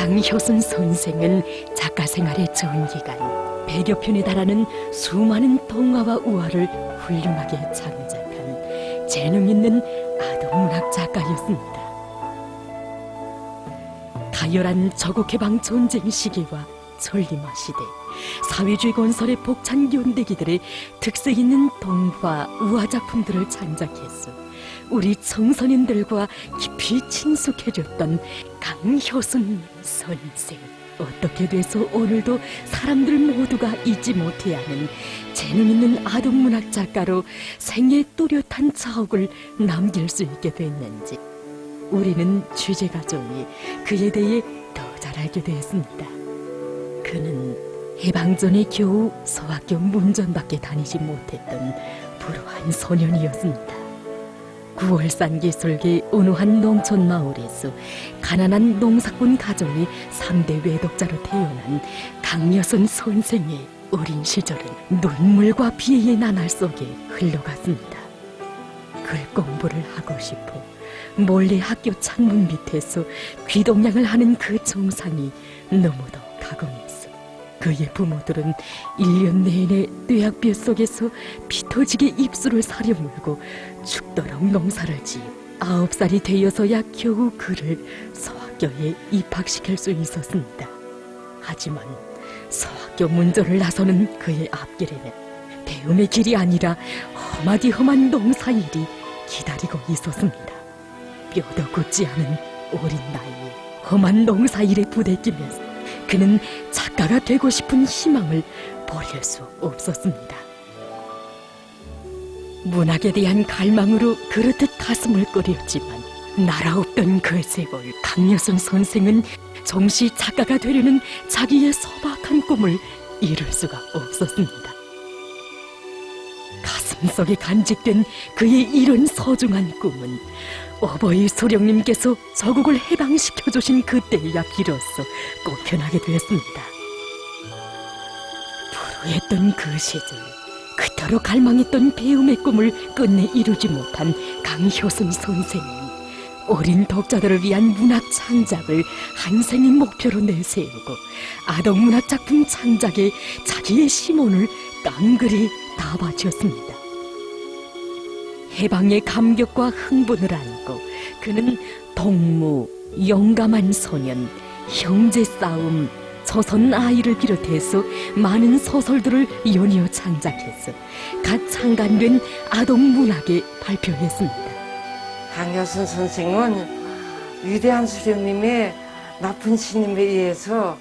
강효순 선생은 작가 생활의 전기간 100여 편에 달하는 수많은 동화와 우화를 훌륭하게 창작한 재능 있는 아동문학 작가였습니다. 가열한 저국해방 전쟁 시기와 전림화 시대, 사회주의 건설의 벅찬 연대기들의 특색 있는 동화, 우화 작품들을 창작해서 우리 청소년들과 깊이 친숙해졌던 강효순 선생. 어떻게 돼서 오늘도 사람들 모두가 잊지 못해야 하는 재능 있는 아동문학 작가로 생애 뚜렷한 자옥을 남길 수 있게 됐는지 우리는 취재가족이 그에 대해 더 잘 알게 되었습니다. 그는 해방 전에 겨우 소학교 문전밖에 다니지 못했던 불우한 소년이었습니다. 9월산 기슭의 온화한 농촌 마을에서 가난한 농사꾼 가정의 3대 외독자로 태어난 강효순 선생의 어린 시절은 눈물과 비애의 나날 속에 흘러갔습니다. 글 공부를 하고 싶어 몰래 학교 창문 밑에서 귀동냥을 하는 그 정상이 너무도 가공했어. 그의 부모들은 1년 내내 뇌약볕 속에서 피 터지게 입술을 사려물고 죽도록 농사를 지어 9살이 되어서야 겨우 그를 소학교에 입학시킬 수 있었습니다. 하지만 소학교 문전을 나서는 그의 앞길에는 배움의 길이 아니라 험하디험한 농사일이 기다리고 있었습니다. 뼈도 굳지 않은 어린 나이에 험한 농사일에 부대끼면서 그는 작가가 되고 싶은 희망을 버릴 수 없었습니다. 문학에 대한 갈망으로 그렇듯 가슴을 끓였지만 날아없던 그 세월, 강효순 선생은 정시 작가가 되려는 자기의 소박한 꿈을 이룰 수가 없었습니다. 가슴속에 간직된 그의 이런 소중한 꿈은 어버이 소령님께서 저국을 해방시켜주신 그때야 비로소 꽃펴나게 되었습니다. 불우했던 그 시절, 그토록 갈망했던 배움의 꿈을 끝내 이루지 못한 강효순 선생은 어린 독자들을 위한 문학 창작을 한 생의 목표로 내세우고 아동문학 작품 창작에 자기의 심혼을 깡그리 다 바쳤습니다. 해방의 감격과 흥분을 안고 그는 동무, 용감한 소년, 형제 싸움, 조선 아이를 비롯해서 많은 소설들을 연이어 창작해서 갓 창간된 아동문학에 발표했습니다. 강효순 선생은 위대한 수령님의 높은 신임에 의해서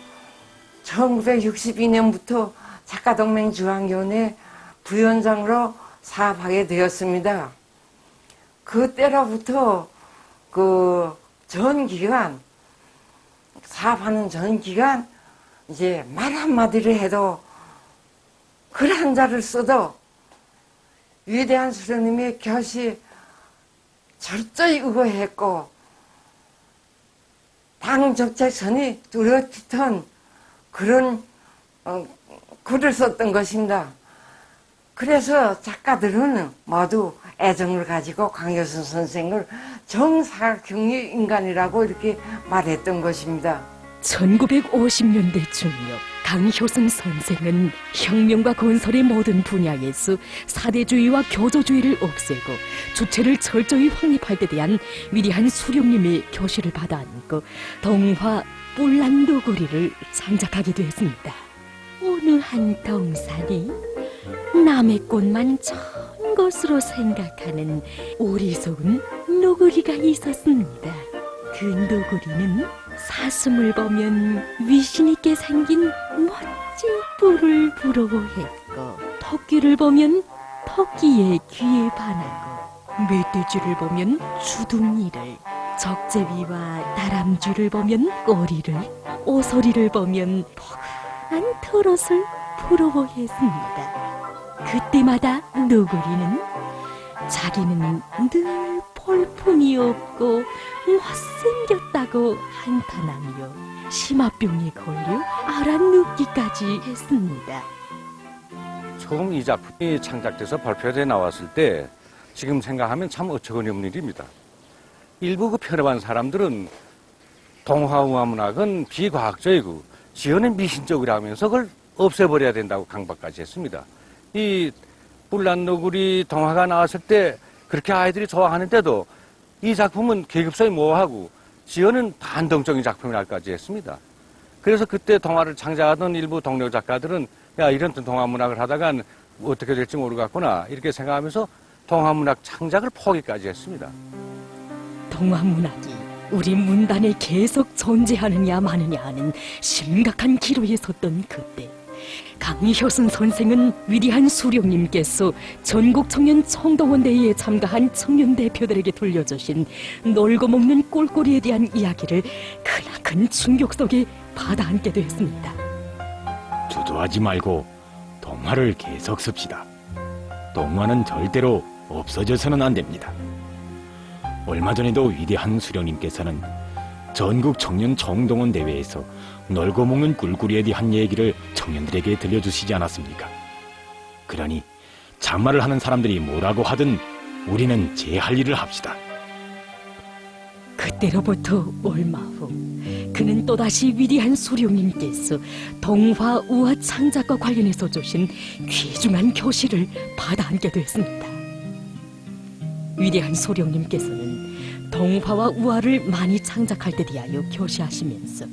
1962년부터 작가동맹 중앙위원회 부위원장으로 사업하게 되었습니다. 그때로부터 그 전 기간, 사업하는 전 기간 이제 말 한마디를 해도 글 한자를 써도 위대한 수령님의 곁이 철저히 의거했고 당 적재선이 뚜렷한 그런 글을 썼던 것입니다. 그래서 작가들은 모두 애정을 가지고 강효순 선생을 정사각형의 인간이라고 이렇게 말했던 것입니다. 1950년대 중엽 강효순 선생은 혁명과 건설의 모든 분야에서 사대주의와 교조주의를 없애고 주체를 철저히 확립할 때 대한 위대한 수령님의 교시를 받아 안고 동화 뿔란도구리를 창작하게 되었습니다. 어느 한 동산이 남의 꽃만 전 것으로 생각하는 어리석은 노구리가 있었습니다. 그 노구리는 사슴을 보면 위신있게 생긴 멋진 뿔을 부러워했고 토끼를 보면 토끼의 귀에 반하고 멧돼지를 보면 주둥이를, 적제비와 다람쥐를 보면 꼬리를, 오소리를 보면 포근한 털옷을 부러워했습니다. 그때마다 노구리는 자기는 늘 볼품이 없고 못생겼다고 한탄하며 심화병에 걸려 알아눕기까지 했습니다. 처음 이 작품이 창작돼서 발표돼 나왔을 때 지금 생각하면 참 어처구니 없는 일입니다. 일부 그 편협한 사람들은 동화우화 문학은 비과학적이고 지어낸 미신적이라 하면서 그걸 없애버려야 된다고 강박까지 했습니다. 이 뿔난너구리 동화가 나왔을 때 그렇게 아이들이 좋아하는데도 이 작품은 계급성이 모호하고 지어는 반동적인 작품이라까지 했습니다. 그래서 그때 동화를 창작하던 일부 동료 작가들은 야, 이런 동화 문학을 하다간 어떻게 될지 모르겠구나 이렇게 생각하면서 동화 문학 창작을 포기까지 했습니다. 동화 문학이 우리 문단에 계속 존재하느냐 마느냐 하는 심각한 기로에 섰던 그때 강효순 선생은 위대한 수령님께서 전국 청년 총동원대회에 참가한 청년 대표들에게 들려주신 놀고 먹는 꼴꼴이에 대한 이야기를 크나큰 충격 속에 받아안게 되었습니다. 주저하지 말고 동화를 계속 씁시다. 동화는 절대로 없어져서는 안 됩니다. 얼마 전에도 위대한 수령님께서는 전국 청년 총동원 대회에서 놀고 먹는 꿀꿀이에 대한 얘기를 청년들에게 들려주시지 않았습니까? 그러니 잔말을 하는 사람들이 뭐라고 하든 우리는 제 할 일을 합시다. 그때로부터 얼마 후 그는 또다시 위대한 수령님께서 동화 우화 창작과 관련해서 주신 귀중한 교실을 받아안게 됐습니다. 위대한 소령님께서는 동화와 우화를 많이 창작할 때 대하여 교시하시면서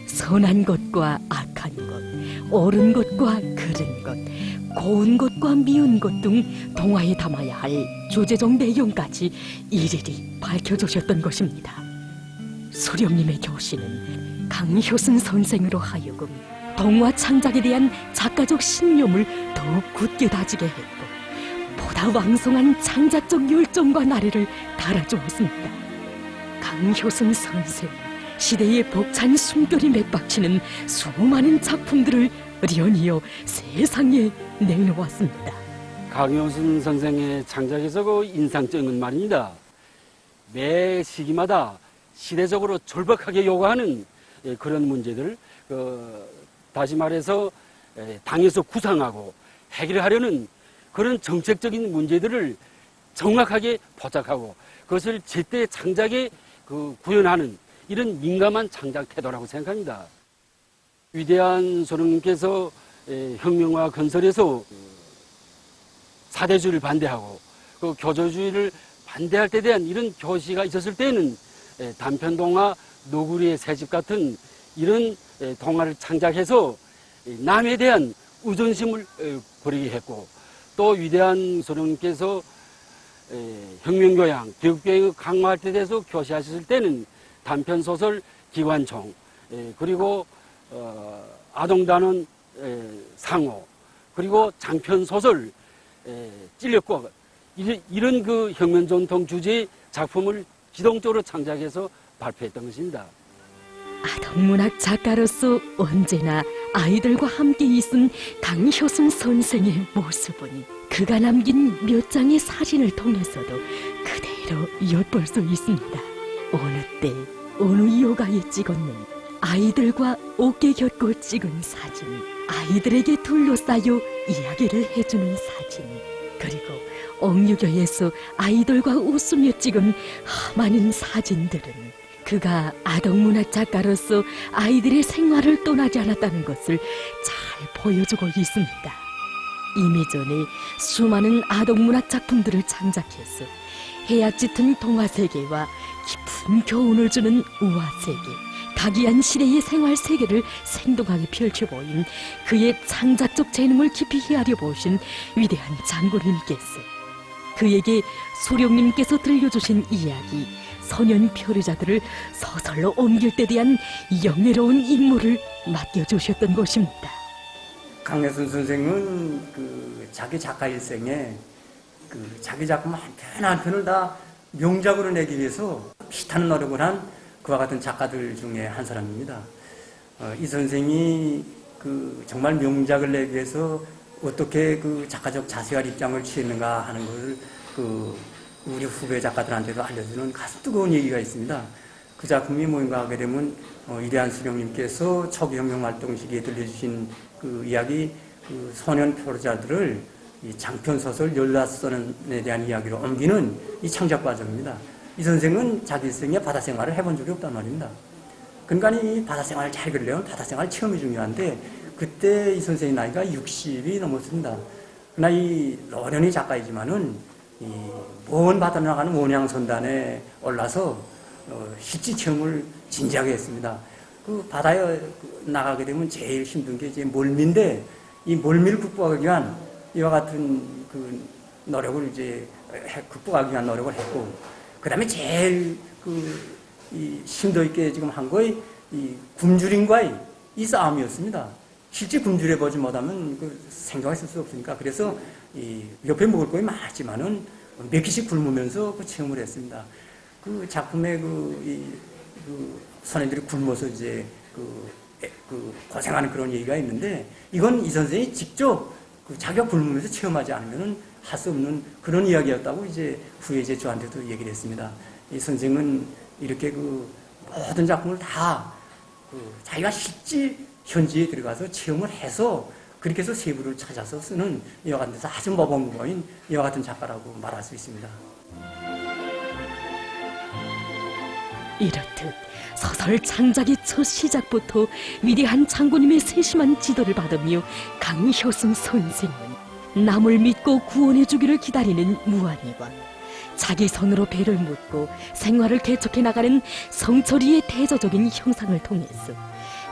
선한 것과 악한 것, 옳은 것과 그른 것, 고운 것과 미운 것 등 동화에 담아야 할 주제적 내용까지 일일이 밝혀주셨던 것입니다. 수령님의 교시는 강효순 선생으로 하여금 동화 창작에 대한 작가적 신념을 더욱 굳게 다지게 했고 보다 왕성한 창작적 열정과 나래를 달아주었습니다. 강효순 선생, 시대의 벅찬 숨결이 맥박치는 수많은 작품들을 연이어 세상에 내놓았습니다. 강효순 선생의 창작에서 그 인상적인 말입니다. 매 시기마다 시대적으로 절박하게 요구하는 그런 문제들, 다시 말해서 당에서 구상하고 해결하려는 그런 정책적인 문제들을 정확하게 포착하고 그것을 제때 창작에 구현하는 이런 민감한 창작 태도라고 생각합니다. 위대한 소령님께서 혁명과 건설에서 사대주의를 반대하고 그 교조주의를 반대할 때 대한 이런 교시가 있었을 때는 단편동화, 노구리의 새집 같은 이런 동화를 창작해서 남에 대한 우존심을 버리게 했고 또 위대한 소령님께서 혁명교양, 교육교육을 강화할 때 대해서 교시하셨을 때는 단편소설 기관총, 그리고 아동단원 상호, 그리고 장편소설 찔렸고 이런 그 혁명전통 주제의 작품을 기동적으로 창작해서 발표했던 것입니다. 아동문학 작가로서 언제나 아이들과 함께 있은 강효순 선생의 모습은 그가 남긴 몇 장의 사진을 통해서도 그대로 엿볼 수 있습니다. 어느 때 어느 요가에 찍었는 아이들과 어깨 곁고 찍은 사진, 아이들에게 둘러싸여 이야기를 해주는 사진, 그리고 옥류교에서 아이들과 웃으며 찍은 많은 사진들은 그가 아동문학 작가로서 아이들의 생활을 떠나지 않았다는 것을 잘 보여주고 있습니다. 이미 전에 수많은 아동문학 작품들을 창작해서 해악 짙은 동화세계와 깊은 교훈을 주는 우화세계, 각이한 시대의 생활세계를 생동하게 펼쳐보인 그의 창작적 재능을 깊이 헤아려 보신 위대한 장군님께서 그에게 소령님께서 들려주신 이야기 소년 표류자들을 서설로 옮길 때 대한 영예로운 임무를 맡겨주셨던 것입니다. 강효순 선생은 자기 작가 일생에 자기 작품 한 편 한 편을 다 명작으로 내기 위해서 피타는 노력을 한 그와 같은 작가들 중에 한 사람입니다. 이 선생이 정말 명작을 내기 위해서 어떻게 작가적 자세와 입장을 취했는가 하는 것을 우리 후배 작가들한테도 알려주는 가슴 뜨거운 얘기가 있습니다. 그 작품이 뭔가 하게 되면 위대한 수령님께서 초기 혁명 활동 시기에 들려주신 이야기 소년 표류자들을 이 장편소설 열라선에 대한 이야기로 옮기는 이 창작 과정입니다. 이 선생은 자기 일생에 바다 생활을 해본 적이 없단 말입니다. 그러니까 이 바다 생활을 잘 그리려면 바다 생활 체험이 중요한데 그때 이 선생의 나이가 60이 넘었습니다. 그러나 이 노련히 작가이지만은 이 먼 바다로 나가는 원양선단에 올라서 실제 체험을 진지하게 했습니다. 그 바다에 나가게 되면 제일 힘든 게 이제 멀미인데 이 멀미를 극복하기 위한 이와 같은 그 노력을 이제 극복하기 위한 노력을 했고, 그 다음에 제일 이 심도 있게 지금 한 거의 이 굶주림과의 이 싸움이었습니다. 실제 굶주려 보지 못하면 생각했을 수 없으니까. 그래서 이 옆에 먹을 것이 많았지만은 몇 끼씩 굶으면서 그 체험을 했습니다. 그 작품의 선생들이 굶어서 이제 고생하는 그런 얘기가 있는데, 이건 이 선생이 직접 자기가 굶으면서 체험하지 않으면은 할 수 없는 그런 이야기였다고 이제 후에 이제 저한테도 얘기를 했습니다. 이 선생은 이렇게 모든 작품을 다 자기가 실제 현지에 들어가서 체험을 해서 그렇게 해서 세부를 찾아서 쓰는 이와 같은 데서 아주 모범무고인 이와 같은 작가라고 말할 수 있습니다. 이렇듯 소설 창작의 첫 시작부터 위대한 장군님의 세심한 지도를 받으며 강효순 선생은 남을 믿고 구원해주기를 기다리는 무한이와 자기 손으로 배를 묻고 생활을 개척해 나가는 성철이의 대조적인 형상을 통해서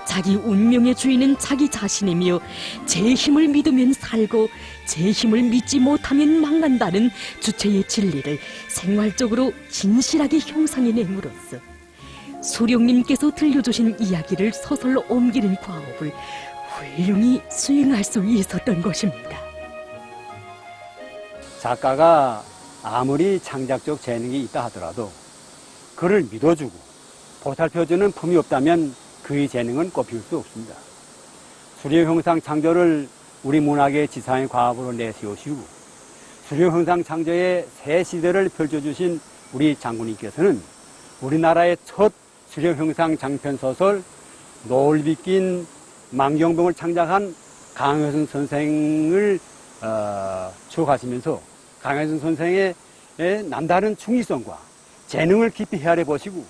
자기 운명의 주인은 자기 자신이며 제 힘을 믿으면 살고 제 힘을 믿지 못하면 망한다는 주체의 진리를 생활적으로 진실하게 형상해냄으로써 수령님께서 들려주신 이야기를 소설로 옮기는 과업을 훌륭히 수행할 수 있었던 것입니다. 작가가 아무리 창작적 재능이 있다 하더라도 그를 믿어주고 보살펴주는 품이 없다면 그의 재능은 꼽힐 수 없습니다. 수령형상 창조를 우리 문학의 지상의 과업으로 내세우시고 수령형상 창조의 새 시대를 펼쳐주신 우리 장군님께서는 우리나라의 첫 수령형상 장편소설 노을 비낀 망경봉을 창작한 강효순 선생을 추억하시면서 강효순 선생의 남다른 충실성과 재능을 깊이 헤아려 보시고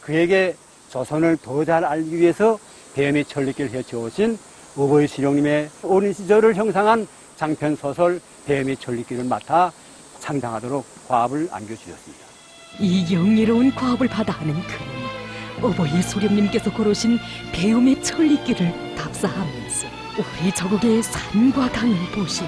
그에게 조선을 더 잘 알기 위해서 배움의 천리길을 헤쳐오신 어버이 수령님의 어린 시절을 형상한 장편소설 배움의 천리길을 맡아 창작하도록 과업을 안겨주셨습니다. 이 영예로운 과업을 받아 하는 그는 어버이 수령님께서 걸으신 배움의 천리길을 답사하면서 우리 저국의 산과 강을 보시오,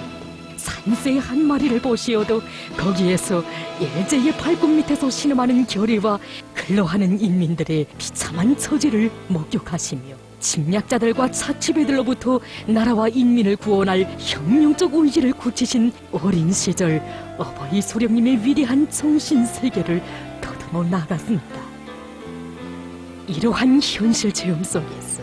산새 한 마리를 보시어도 거기에서 일제의 발굽 밑에서 신음하는 결의와 근로하는 인민들의 비참한 처지를 목격하시며 침략자들과 착취배들로부터 나라와 인민을 구원할 혁명적 의지를 굳히신 어린 시절 어버이 수령님의 위대한 정신세계를 더듬어 나갔습니다. 이러한 현실 체험 속에서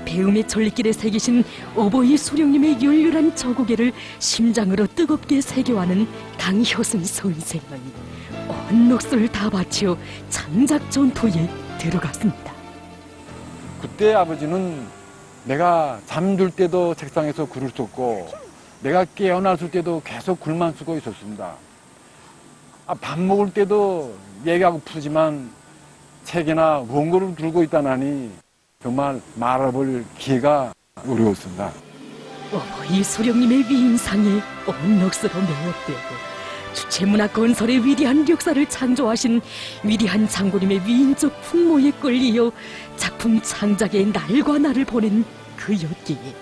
배움의 천리길에 새기신 어버이 수령님의 열렬한 저고개를 심장으로 뜨겁게 새겨하는 강효순 선생은 온 몫을 다 바쳐 창작 전투에 들어갔습니다. 그때 아버지는 내가 잠들 때도 책상에서 글을 썼고 내가 깨어났을 때도 계속 글만 쓰고 있었습니다. 밥 먹을 때도 얘기하고 푸지만 책이나 원고를 들고 있다나니 정말 말해볼 기회가 어려웠습니다. 어버이 수령님의 위인상에 온 넋으로 매혹되고 주체문화 건설의 위대한 역사를 창조하신 위대한 장군님의 위인적 풍모에 끌리어 작품 창작에 날과 날을 보낸 그였기에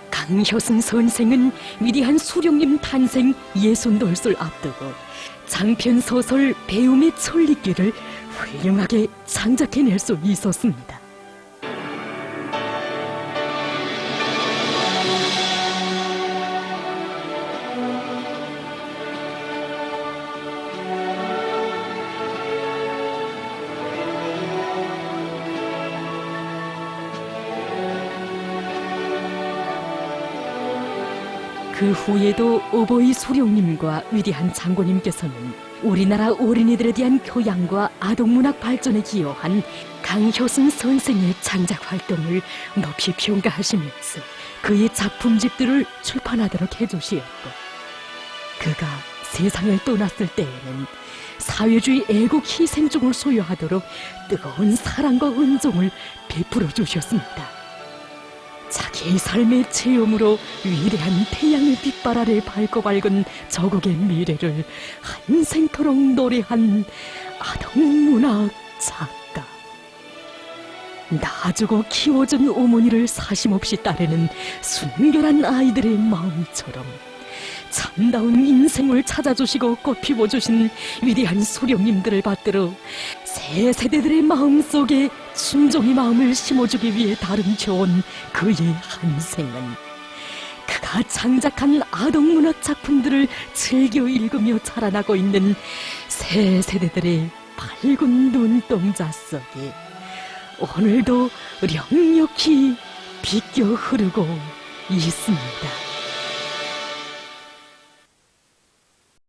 강효순 선생은 위대한 수령님 탄생 60돌을 앞두고 장편소설 배움의 천리길을 훌륭하게 창작해낼 수 있었습니다. 그 후에도 어버이 수령님과 위대한 장군님께서는 우리나라 어린이들에 대한 교양과 아동문학 발전에 기여한 강효순 선생의 창작 활동을 높이 평가하시면서 그의 작품집들을 출판하도록 해주시었고 그가 세상을 떠났을 때에는 사회주의 애국 희생종을 소유하도록 뜨거운 사랑과 은총을 베풀어 주셨습니다. 자기의 삶의 체험으로 위대한 태양의 빛발 아래 밝고 밝은 저국의 미래를 한생토록 노래한 아동문학 작가. 낳아주고 키워준 어머니를 사심없이 따르는 순결한 아이들의 마음처럼 참다운 인생을 찾아주시고 꽃피워주신 위대한 소령님들을 받들어 새 세대들의 마음속에 순종의 마음을 심어주기 위해 다름쳐온 그의 한 생은 그가 창작한 아동문학 작품들을 즐겨 읽으며 자라나고 있는 새 세대들의 밝은 눈동자 속에 오늘도 령력히 비껴 흐르고 있습니다.